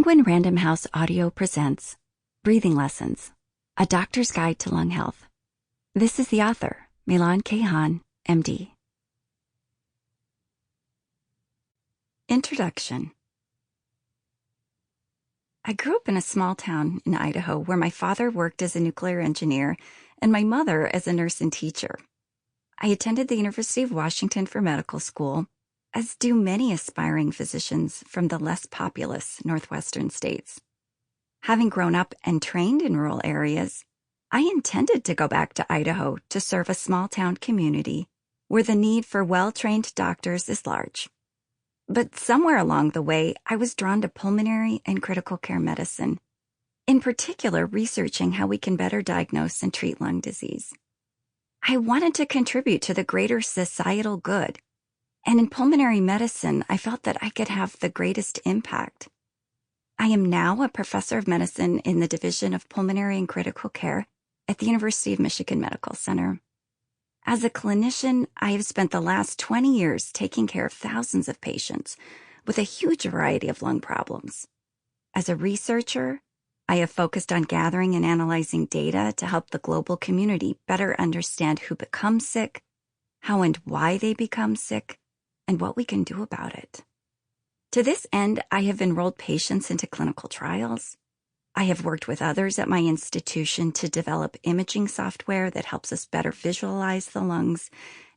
Penguin Random House Audio presents Breathing Lessons, A Doctor's Guide to Lung Health. This is the author, Meilan K, MD. Introduction. I grew up in a small town in Idaho where my father worked as a nuclear engineer and my mother as a nurse and teacher. I attended the University of Washington for medical school, as do many aspiring physicians from the less populous northwestern states. Having grown up and trained in rural areas, I intended to go back to Idaho to serve a small-town community where the need for well-trained doctors is large. But somewhere along the way, I was drawn to pulmonary and critical care medicine, in particular researching how we can better diagnose and treat lung disease. I wanted to contribute to the greater societal good, and in pulmonary medicine, I felt that I could have the greatest impact. I am now a professor of medicine in the Division of Pulmonary and Critical Care at the University of Michigan Medical Center. As a clinician, I have spent the last 20 years taking care of thousands of patients with a huge variety of lung problems. As a researcher, I have focused on gathering and analyzing data to help the global community better understand who becomes sick, how and why they become sick, and what we can do about it. To this end, I have enrolled patients into clinical trials. I have worked with others at my institution to develop imaging software that helps us better visualize the lungs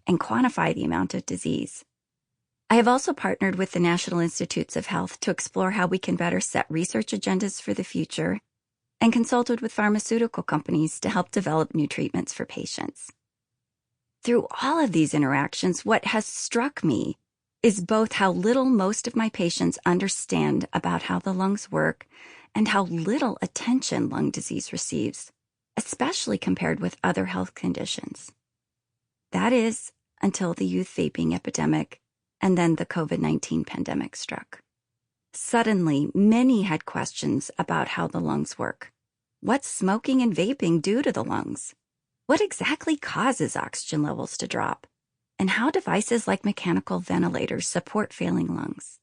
and quantify the amount of disease. I have also partnered with the National Institutes of Health to explore how we can better set research agendas for the future, and consulted with pharmaceutical companies to help develop new treatments for patients. Through all of these interactions, what has struck me is both how little most of my patients understand about how the lungs work and how little attention lung disease receives, especially compared with other health conditions. That is, until the youth vaping epidemic and then the COVID-19 pandemic struck. Suddenly, many had questions about how the lungs work. What's smoking and vaping do to the lungs? What exactly causes oxygen levels to drop? And how devices like mechanical ventilators support failing lungs?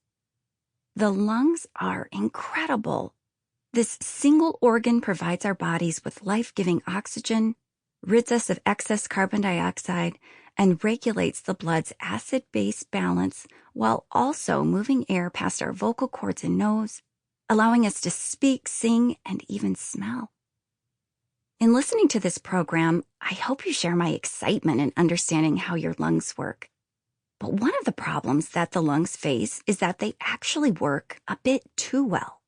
The lungs are incredible. This single organ provides our bodies with life-giving oxygen, rids us of excess carbon dioxide, and regulates the blood's acid-base balance while also moving air past our vocal cords and nose, allowing us to speak, sing, and even smell. In listening to this program, I hope you share my excitement in understanding how your lungs work. But one of the problems that the lungs face is that they actually work a bit too well.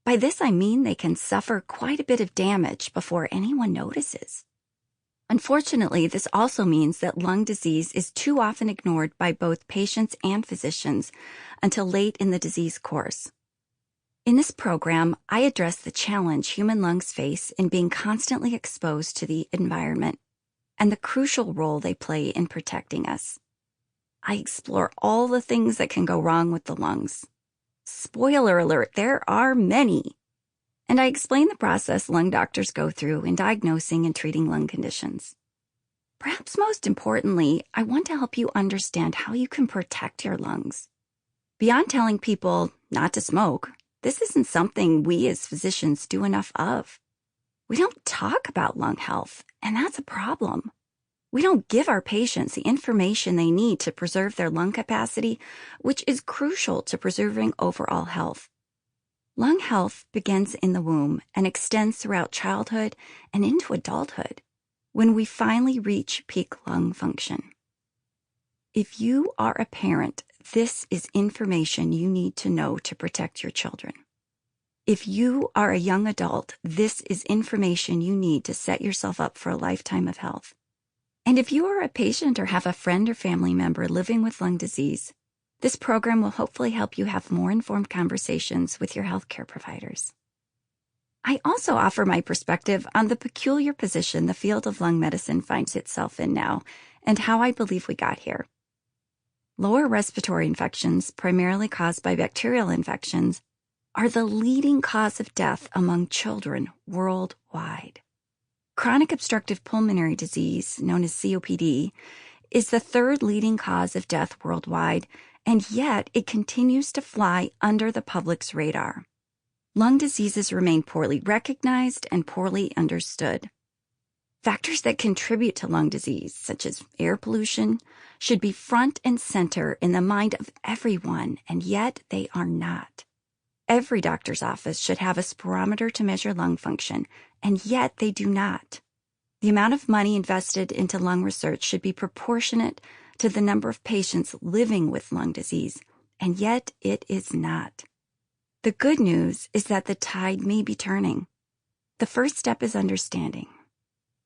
By this, I mean they can suffer quite a bit of damage before anyone notices. Unfortunately, this also means that lung disease is too often ignored by both patients and physicians until late in the disease course. In this program, I address the challenge human lungs face in being constantly exposed to the environment and the crucial role they play in protecting us. I explore all the things that can go wrong with the lungs. Spoiler alert, there are many. And I explain the process lung doctors go through in diagnosing and treating lung conditions. Perhaps most importantly, I want to help you understand how you can protect your lungs. Beyond telling people not to smoke, this isn't something we as physicians do enough of. We don't talk about lung health, and that's a problem. We don't give our patients the information they need to preserve their lung capacity, which is crucial to preserving overall health. Lung health begins in the womb and extends throughout childhood and into adulthood, when we finally reach peak lung function. If you are a parent, this is information you need to know to protect your children. If you are a young adult, this is information you need to set yourself up for a lifetime of health. And if you are a patient or have a friend or family member living with lung disease, this program will hopefully help you have more informed conversations with your healthcare providers. I also offer my perspective on the peculiar position the field of lung medicine finds itself in now and how I believe we got here. Lower respiratory infections, primarily caused by bacterial infections, are the leading cause of death among children worldwide. Chronic obstructive pulmonary disease, known as COPD, is the third leading cause of death worldwide, and yet it continues to fly under the public's radar. Lung diseases remain poorly recognized and poorly understood. Factors that contribute to lung disease, such as air pollution, should be front and center in the mind of everyone, and yet they are not. Every doctor's office should have a spirometer to measure lung function, and yet they do not. The amount of money invested into lung research should be proportionate to the number of patients living with lung disease, and yet it is not. The good news is that the tide may be turning. The first step is understanding.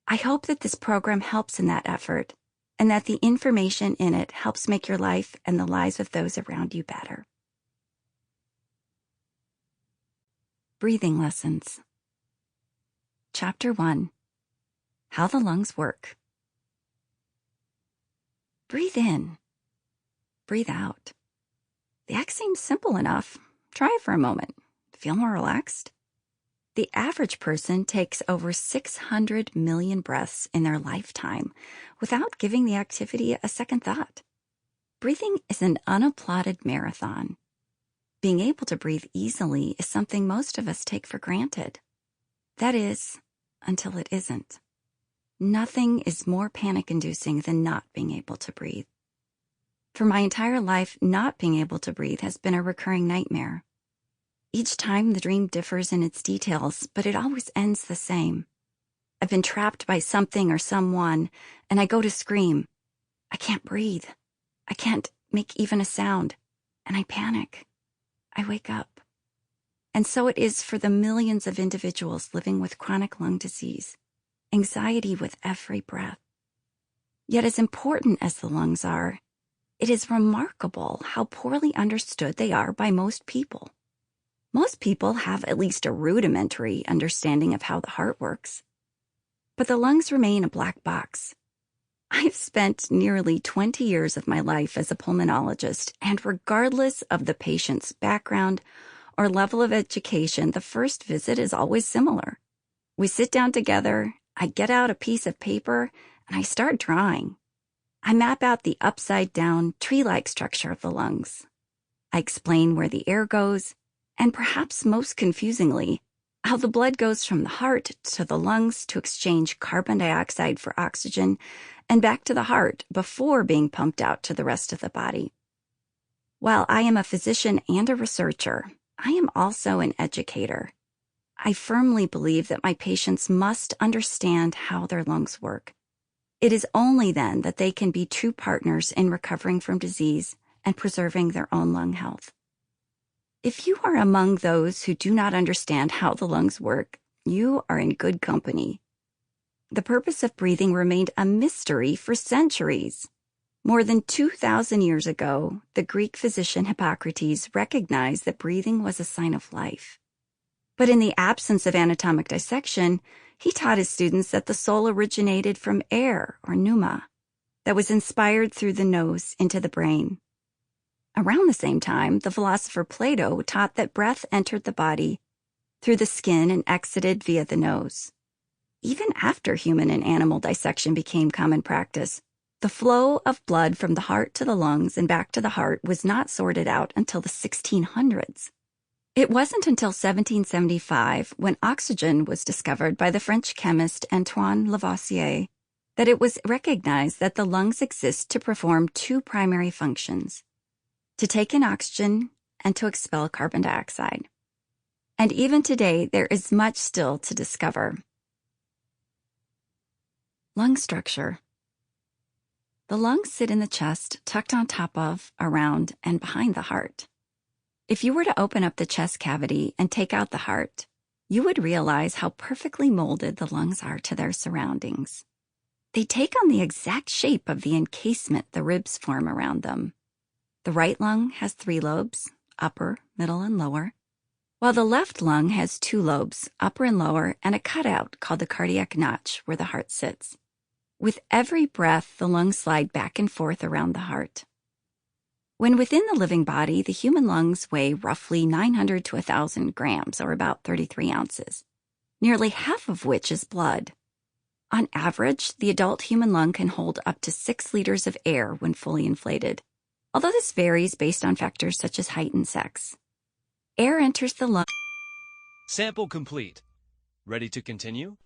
I hope that this program helps in that effort, and that the information in it helps make your life and the lives of those around you better. Breathing Lessons. Chapter 1. How the Lungs Work. Breathe in. Breathe out. The act seems simple enough. Try it for a moment. Feel more relaxed? The average person takes over 600 million breaths in their lifetime without giving the activity a second thought. Breathing is an unapplauded marathon. Being able to breathe easily is something most of us take for granted. That is, until it isn't. Nothing is more panic-inducing than not being able to breathe. For my entire life, not being able to breathe has been a recurring nightmare. Each time the dream differs in its details, but it always ends the same. I've been trapped by something or someone, and I go to scream. I can't breathe. I can't make even a sound, and I panic. I wake up. And so it is for the millions of individuals living with chronic lung disease, anxiety with every breath. Yet as important as the lungs are, it is remarkable how poorly understood they are by most people. Most people have at least a rudimentary understanding of how the heart works. But the lungs remain a black box. I've spent nearly 20 years of my life as a pulmonologist, and regardless of the patient's background or level of education, the first visit is always similar. We sit down together, I get out a piece of paper, and I start drawing. I map out the upside-down, tree-like structure of the lungs. I explain where the air goes, and perhaps most confusingly, how the blood goes from the heart to the lungs to exchange carbon dioxide for oxygen and back to the heart before being pumped out to the rest of the body. While I am a physician and a researcher, I am also an educator. I firmly believe that my patients must understand how their lungs work. It is only then that they can be true partners in recovering from disease and preserving their own lung health. If you are among those who do not understand how the lungs work, you are in good company. The purpose of breathing remained a mystery for centuries. More than 2,000 years ago, the Greek physician Hippocrates recognized that breathing was a sign of life. But in the absence of anatomic dissection, he taught his students that the soul originated from air, or pneuma, that was inspired through the nose into the brain. Around the same time, the philosopher Plato taught that breath entered the body through the skin and exited via the nose. Even after human and animal dissection became common practice, the flow of blood from the heart to the lungs and back to the heart was not sorted out until the 1600s. It wasn't until 1775, when oxygen was discovered by the French chemist Antoine Lavoisier, that it was recognized that the lungs exist to perform two primary functions: to take in oxygen and to expel carbon dioxide. And even today, there is much still to discover. Lung structure. The lungs sit in the chest, tucked on top of, around, and behind the heart. If you were to open up the chest cavity and take out the heart, you would realize how perfectly molded the lungs are to their surroundings. They take on the exact shape of the encasement the ribs form around them. The right lung has 3 lobes, upper, middle, and lower, while the left lung has 2 lobes, upper and lower, and a cutout called the cardiac notch where the heart sits. With every breath, the lungs slide back and forth around the heart. When within the living body, the human lungs weigh roughly 900 to 1,000 grams, or about 33 ounces, nearly half of which is blood. On average, the adult human lung can hold up to 6 liters of air when fully inflated, although this varies based on factors such as height and sex. Air enters the lung Sample complete. Ready to continue?